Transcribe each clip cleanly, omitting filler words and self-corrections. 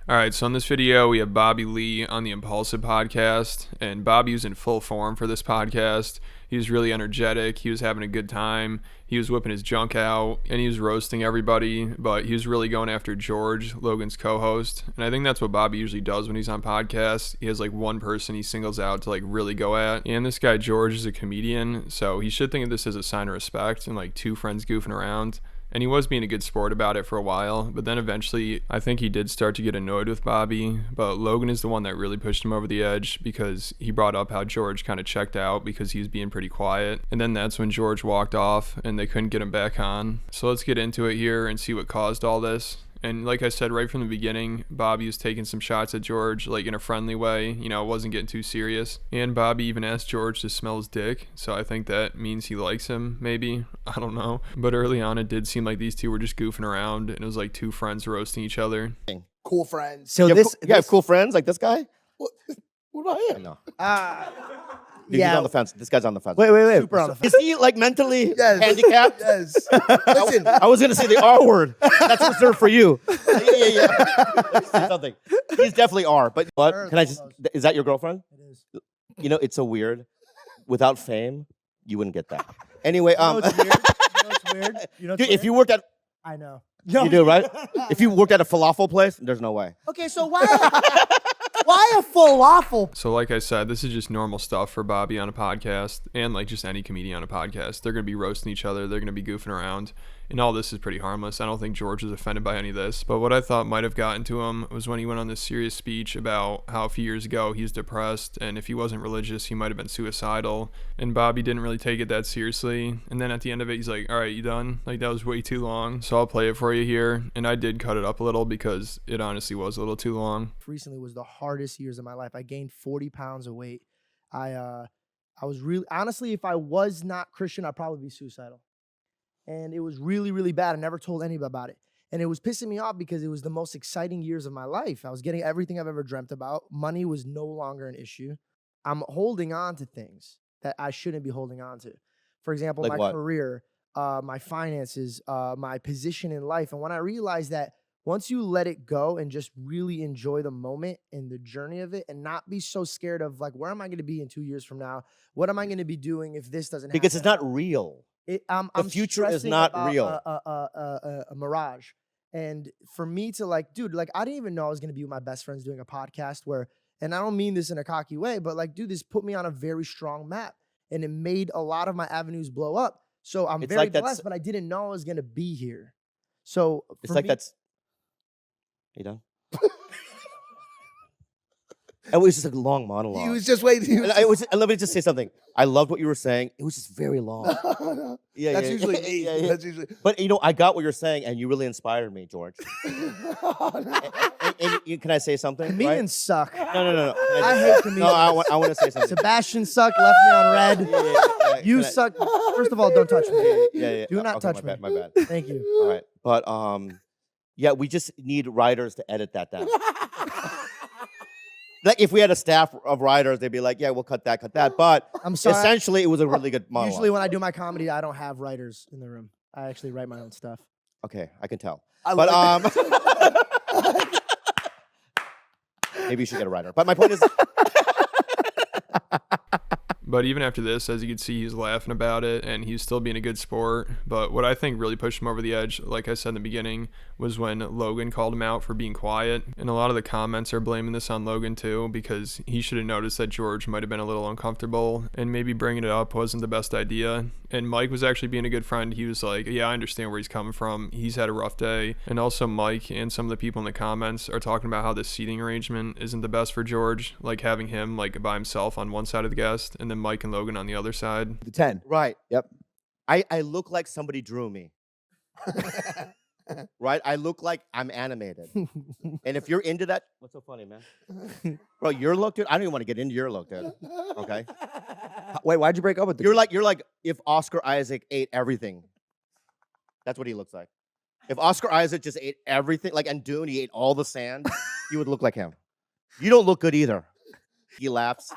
All right, so in this video, we have Bobby Lee on the Impulsive podcast, and Bobby was in full form for this podcast. He was really energetic. He was having a good time. He was whipping his junk out, and he was roasting everybody, but he was really going after George, Logan's co-host. And I think that's what Bobby usually does when he's on podcasts. He has like one person he singles out to like really go at. And this guy, George, is a comedian, so he should think of this as a sign of respect and like two friends goofing around. And he was being a good sport about it for a while, but then eventually I think he did start to get annoyed with Bobby. But Logan is the one that really pushed him over the edge because he brought up how George kind of checked out because he was being pretty quiet. And then that's when George walked off and they couldn't get him back on. So let's get into it here and see what caused all this. And like I said right from the beginning, Bobby was taking some shots at George, like in a friendly way. You know, it wasn't getting too serious. And Bobby even asked George to smell his dick. So I think that means he likes him, maybe. I don't know. But early on, it did seem like these two were just goofing around. And it was like two friends roasting each other. Cool friends. So you this, have cool friends like this guy? What about him? No. yeah. He's on the fence. This guy's on the fence. Wait. Super on the fence. Is he like mentally Yes. handicapped? Yes. Listen, I was gonna say the R word. That's reserved for you. Yeah. Say something. He's definitely R. But what? Can I just? Is that your girlfriend? It is. You know, it's so weird. Without fame, you wouldn't get that. Anyway, You know what's weird? You know what's dude, weird? if you worked at, I know. you do right. If you worked at a falafel place, there's no way. Okay, so why a falafel? So like I said, this is just normal stuff for Bobby on a podcast and like just any comedian on a podcast. They're going to be roasting each other. They're going to be goofing around. And all this is pretty harmless. I don't think George was offended by any of this. But what I thought might have gotten to him was when he went on this serious speech about how a few years ago he was depressed. And if he wasn't religious, he might have been suicidal. And Bobby didn't really take it that seriously. And then at the end of it, he's like, all right, you done? Like, that was way too long. So I'll play it for you here. And I did cut it up a little because it honestly was a little too long. Recently was the hardest years of my life. I gained 40 pounds of weight. I was really, honestly, if I was not Christian, I'd probably be suicidal. And it was really, really bad. I never told anybody about it. And it was pissing me off because it was the most exciting years of my life. I was getting everything I've ever dreamt about. Money was no longer an issue. I'm holding on to things that I shouldn't be holding on to. For example, Like my what? career, my finances, my position in life. And when I realized that once you let it go and just really enjoy the moment and the journey of it and not be so scared of like, where am I going to be in 2 years from now? What am I going to be doing if this doesn't happen? Because it's not real. I'm future is stressing not about real. A mirage. And for me to like, dude, like I didn't even know I was going to be with my best friends doing a podcast where, and I don't mean this in a cocky way, but like, dude, this put me on a very strong map and it made a lot of my avenues blow up. So I'm It's very like that's- blessed, but I didn't know I was going to be here. So It's for like me, that's. You done? It was just a long monologue. he was just waiting. And let me just say something. I loved what you were saying. It was just very long. Yeah, That's yeah, usually yeah, me. yeah, yeah. That's usually. But you know, I got what you're saying, and you really inspired me, George. Can I say something? comedians suck. Right? No. I hate comedians. No, I want to say something. Sebastian sucked, left me on red. Yeah. You Can I- suck. First of all, don't touch me. Yeah. Do not Okay, touch my me. Bad, my bad. Thank you. All right, but yeah, we just need writers to edit that down. Like if we had a staff of writers, they'd be like, "Yeah, we'll cut that." But I'm sorry. essentially, it was a really good monologue. Usually when I do my comedy, I don't have writers in the room. I actually write my own stuff. Okay, I can tell. I But like maybe you should get a writer. But my point is, But even after this, as you can see, he's laughing about it and he's still being a good sport. But what I think really pushed him over the edge, like I said in the beginning, was when Logan called him out for being quiet. And a lot of the comments are blaming this on Logan too, because he should have noticed that George might have been a little uncomfortable and maybe bringing it up wasn't the best idea. And Mike was actually being a good friend. He was like, yeah, I understand where he's coming from. He's had a rough day. And also Mike and some of the people in the comments are talking about how the seating arrangement isn't the best for George, like having him like by himself on one side of the guest and then Mike and Logan on the other side. the 10. right? Yep. I look like somebody drew me. Right? I look like I'm animated. And if you're into that, what's so funny, man? Bro, your look, dude. I don't even want to get into your look, dude. Okay. Wait, why'd you break up with the You're like if Oscar Isaac ate everything. That's what he looks like. If Oscar Isaac just ate everything, like in Dune, he ate all the sand, you would look like him. You don't look good either. He laughs.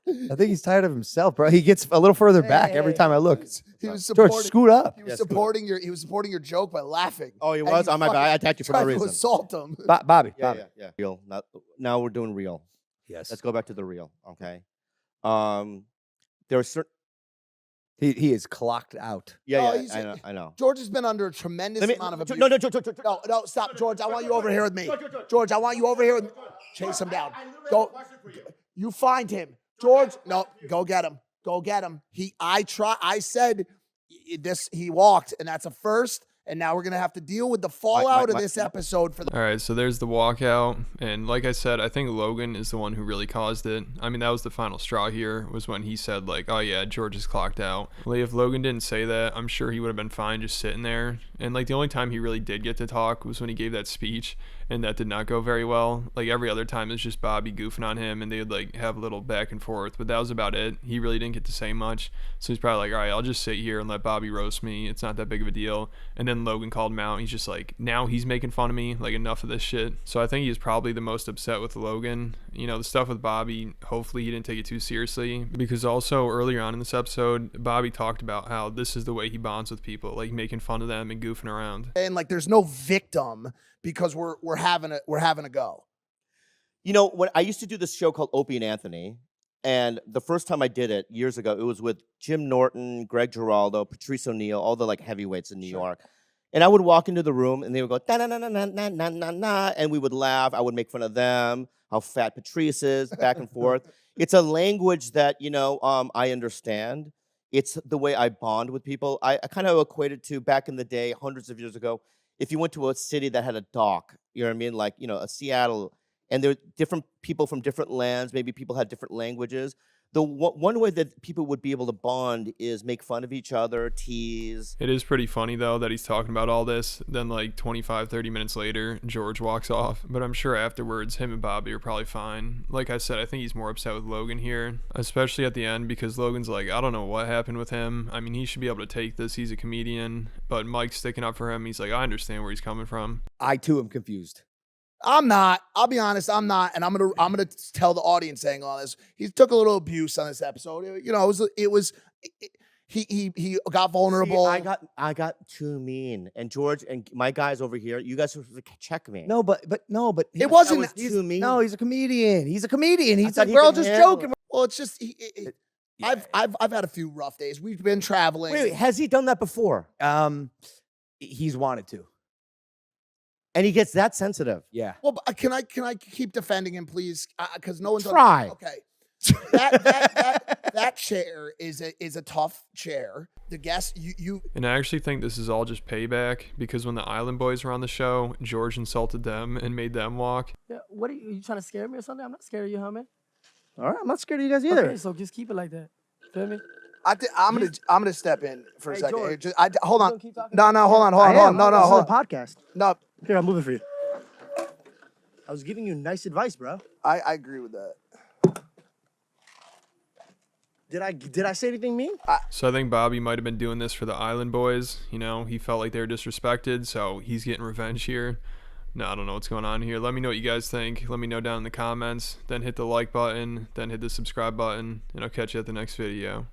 I think he's tired of himself, bro. He gets a little further back every time I look. He was George, supporting. scoot up. He was supporting your joke by laughing. Oh, he And was? you Oh, my bad. I fucking attacked you for no tried to reason. assault him. Bobby. Yeah, Bobby. yeah. Real. Now we're doing real. Yes. Let's go back to the real. Okay. There are certain. He is clocked out. Yeah, Oh, yeah. he's- I know. I know. George has been under a tremendous amount of abuse. No, No, stop, George. I want you over here with me. George, I want you over here. Chase him down. Go. You find him. George, no, go get him. Go get him. I said this, he walked, and that's a first. And now we're going to have to deal with the fallout of this episode for the. All right, so there's the walkout, and like I said, I think Logan is the one who really caused it. I mean, that was the final straw here, was when he said like, oh yeah, George is clocked out. Like, if Logan didn't say that, I'm sure he would have been fine just sitting there. And like the only time he really did get to talk was when he gave that speech, and that did not go very well. Like every other time, it's just Bobby goofing on him, and they'd like have a little back and forth, but that was about it. He really didn't get to say much, so he's probably like, all right, I'll just sit here and let Bobby roast me. It's not that big of a deal. And then Logan called him out. He's just like, now he's making fun of me. Like, enough of this shit. So I think he's probably the most upset with Logan. You know, the stuff with Bobby, hopefully he didn't take it too seriously, because also earlier on in this episode, Bobby talked about how this is the way he bonds with people, like making fun of them and goofing around. And like, there's no victim because we're having a go. You know, when I used to do this show called Opie and Anthony, and the first time I did it years ago, it was with Jim Norton, Greg Giraldo, Patrice O'Neill, all the like heavyweights in New York. And I would walk into the room and they would go, na na na na na na na na, and we would laugh. I would make fun of them, how fat Patrice is, back and forth. It's a language that, you know, I understand. It's the way I bond with people. I kind of equate it to back in the day, hundreds of years ago, if you went to a city that had a dock, you know what I mean? Like, you know, a Seattle, and there were different people from different lands, maybe people had different languages. The one way that people would be able to bond is make fun of each other, tease. It is pretty funny, though, that he's talking about all this. Then, like, 25, 30 minutes later, George walks off. But I'm sure afterwards, him and Bobby are probably fine. Like I said, I think he's more upset with Logan here, especially at the end, because Logan's like, I don't know what happened with him. I mean, he should be able to take this. He's a comedian. But Mike's sticking up for him. He's like, I understand where he's coming from. I, too, am confused. I'm not. I'll be honest. I'm not, and I'm gonna tell the audience saying all this. He took a little abuse on this episode. You know, he got vulnerable. See, I got too mean, and George and my guys over here, you guys have to check me. No, but It wasn't was too mean. No, he's a comedian. He's a comedian. He's thought like, he we're all could just handle joking. Well, it's just I've had a few rough days. We've been traveling. Wait, has he done that before? He's wanted to. And he gets that sensitive. Yeah. Well, but can I keep defending him, please? Because no one's Try. Okay. That chair is a tough chair. The guest, you. And I actually think this is all just payback, because when the Island Boys were on the show, George insulted them and made them walk. Yeah, what are you trying to scare me or something? I'm not scared of you, homie. All right. I'm not scared of you guys either. Okay, so just keep it like that. Feel me? I'm gonna step in for a Hey, second. George. Hold You on. gonna keep talking? No, hold on. No, This is hold a on. podcast. No, Here, I'm moving for you. I was giving you nice advice, bro. I agree with that. Did I say anything mean? So I think Bobby might have been doing this for the Island Boys. You know, he felt like they were disrespected, so he's getting revenge here. No, I don't know what's going on here. Let me know what you guys think. Let me know down in the comments. Then hit the like button. Then hit the subscribe button. And I'll catch you at the next video.